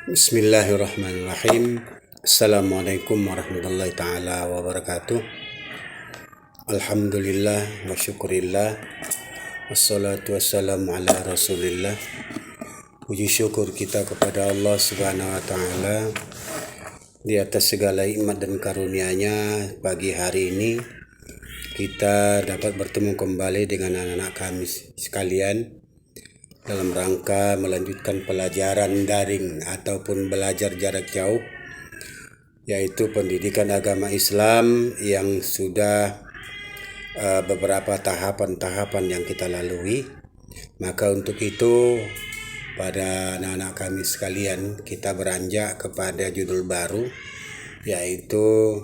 Bismillahirrahmanirrahim. Assalamualaikum warahmatullahi taala wabarakatuh. Alhamdulillah wa syukurillah. Wassalatu wassalamu ala rasulillah. Puji syukur kita kepada Allah subhanahu wa ta'ala di atas segala nikmat dan karunia-Nya. Pagi hari ini kita dapat bertemu kembali dengan anak-anak kami sekalian dalam rangka melanjutkan pelajaran daring ataupun belajar jarak jauh, yaitu pendidikan agama Islam yang sudah beberapa tahapan-tahapan yang kita lalui. Maka untuk itu pada anak-anak kami sekalian kita beranjak kepada judul baru, yaitu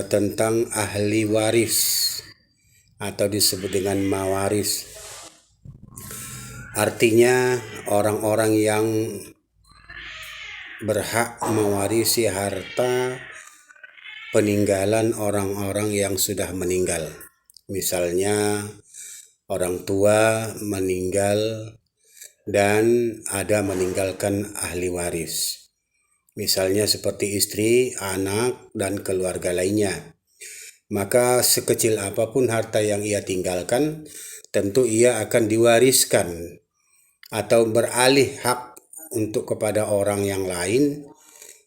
tentang ahli waris atau disebut dengan mawaris. Artinya orang-orang yang berhak mewarisi harta peninggalan orang-orang yang sudah meninggal. Misalnya orang tua meninggal dan ada meninggalkan ahli waris. Misalnya seperti istri, anak, dan keluarga lainnya. Maka sekecil apapun harta yang ia tinggalkan, tentu ia akan diwariskan atau beralih hak untuk kepada orang yang lain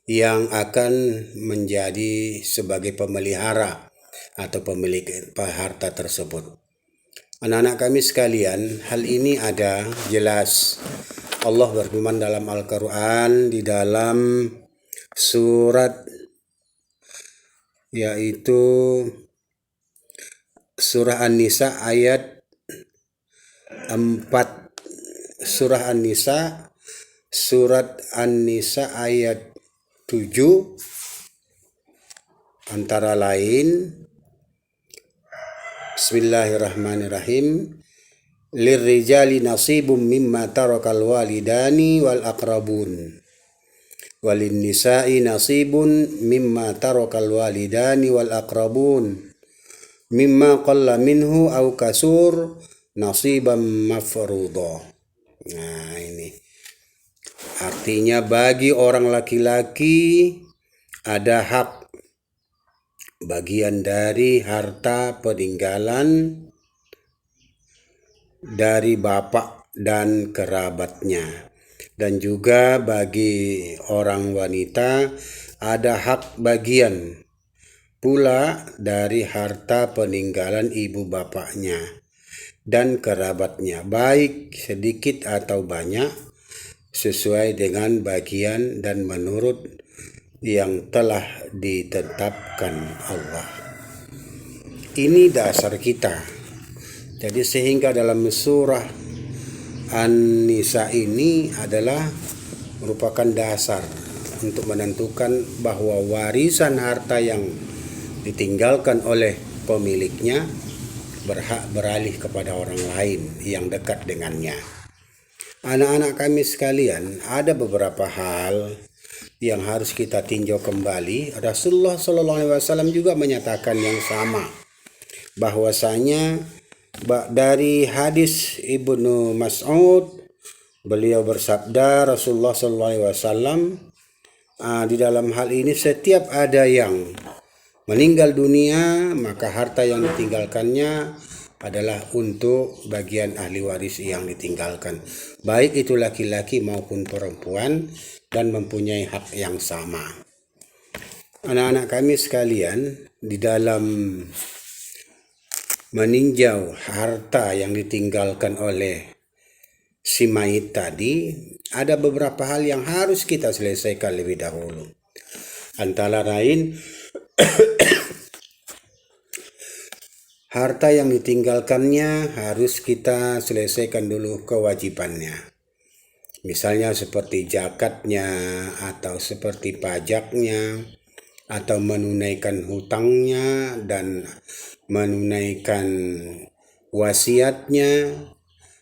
yang akan menjadi sebagai pemelihara atau pemilik harta tersebut. Anak-anak kami sekalian, hal ini ada jelas. Allah berfirman dalam Al-Quran di dalam surat yaitu surah An-Nisa ayat 4. Surah An-Nisa, surat An-Nisa ayat 7, antara lain, Bismillahirrahmanirrahim. Lirrijali nasibum mimma tarakal walidani wal aqrabun walin nisa'i nasibun mimma tarakal walidani wal aqrabun mimma qalla minhu aw kasur nasiban mafruḍa. Nah, ini artinya bagi orang laki-laki ada hak bagian dari harta peninggalan dari bapak dan kerabatnya, dan juga bagi orang wanita ada hak bagian pula dari harta peninggalan ibu bapaknya dan kerabatnya, baik sedikit atau banyak, sesuai dengan bagian dan menurut yang telah ditetapkan Allah. Ini dasar kita. Jadi sehingga dalam surah An-Nisa ini adalah merupakan dasar untuk menentukan bahwa warisan harta yang ditinggalkan oleh pemiliknya berhak beralih kepada orang lain yang dekat dengannya. Anak-anak kami sekalian, ada beberapa hal yang harus kita tinjau kembali. Rasulullah SAW juga menyatakan yang sama, bahwasanya dari hadis Ibnu Mas'ud, beliau bersabda, Rasulullah SAW, di dalam hal ini setiap ada yang meninggal dunia, maka harta yang ditinggalkannya adalah untuk bagian ahli waris yang ditinggalkan, baik itu laki-laki maupun perempuan, dan mempunyai hak yang sama. Anak-anak kami sekalian, di dalam meninjau harta yang ditinggalkan oleh si mayit tadi, ada beberapa hal yang harus kita selesaikan lebih dahulu. Antara lain, harta yang ditinggalkannya harus kita selesaikan dulu kewajibannya. Misalnya seperti zakatnya, atau seperti pajaknya, atau menunaikan hutangnya, dan menunaikan wasiatnya,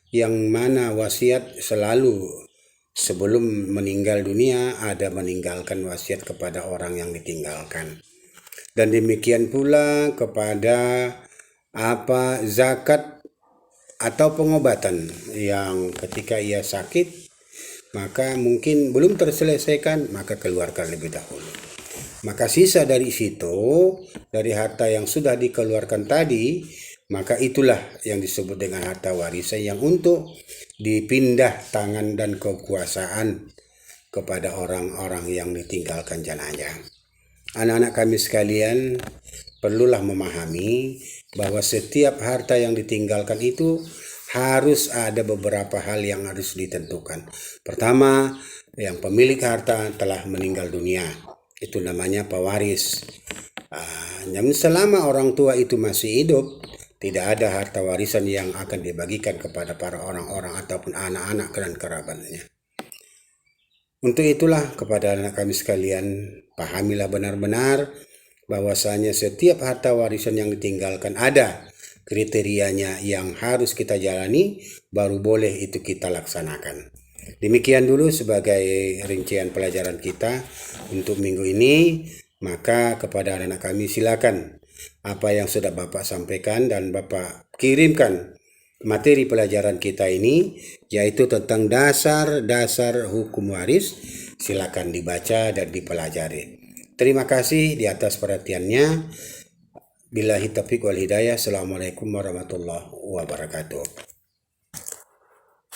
yang mana wasiat selalu sebelum meninggal dunia ada meninggalkan wasiat kepada orang yang ditinggalkan. Dan demikian pula kepada zakat atau pengobatan yang ketika ia sakit maka mungkin belum terselesaikan, maka keluarkan lebih dahulu. Maka sisa dari situ, dari harta yang sudah dikeluarkan tadi, maka itulah yang disebut dengan harta warisan yang untuk dipindah tangan dan kekuasaan kepada orang-orang yang ditinggalkan jenazah. Anak-anak kami sekalian, perlulah memahami bahwa setiap harta yang ditinggalkan itu harus ada beberapa hal yang harus ditentukan. Pertama, yang pemilik harta telah meninggal dunia. Itu namanya pewaris. Namun selama orang tua itu masih hidup, tidak ada harta warisan yang akan dibagikan kepada para orang-orang ataupun anak-anak dan kerabatnya. Untuk itulah kepada anak kami sekalian, pahamilah benar-benar bahwasanya setiap harta warisan yang ditinggalkan ada kriterianya yang harus kita jalani, baru boleh itu kita laksanakan. Demikian dulu sebagai rincian pelajaran kita untuk minggu ini. Maka kepada anak-anak kami silakan apa yang sudah Bapak sampaikan dan Bapak kirimkan materi pelajaran kita ini, yaitu tentang dasar-dasar hukum waris. Silakan dibaca dan dipelajari. Terima kasih di atas perhatiannya. Billahi taufiq wal hidayah. Assalamualaikum warahmatullahi wabarakatuh.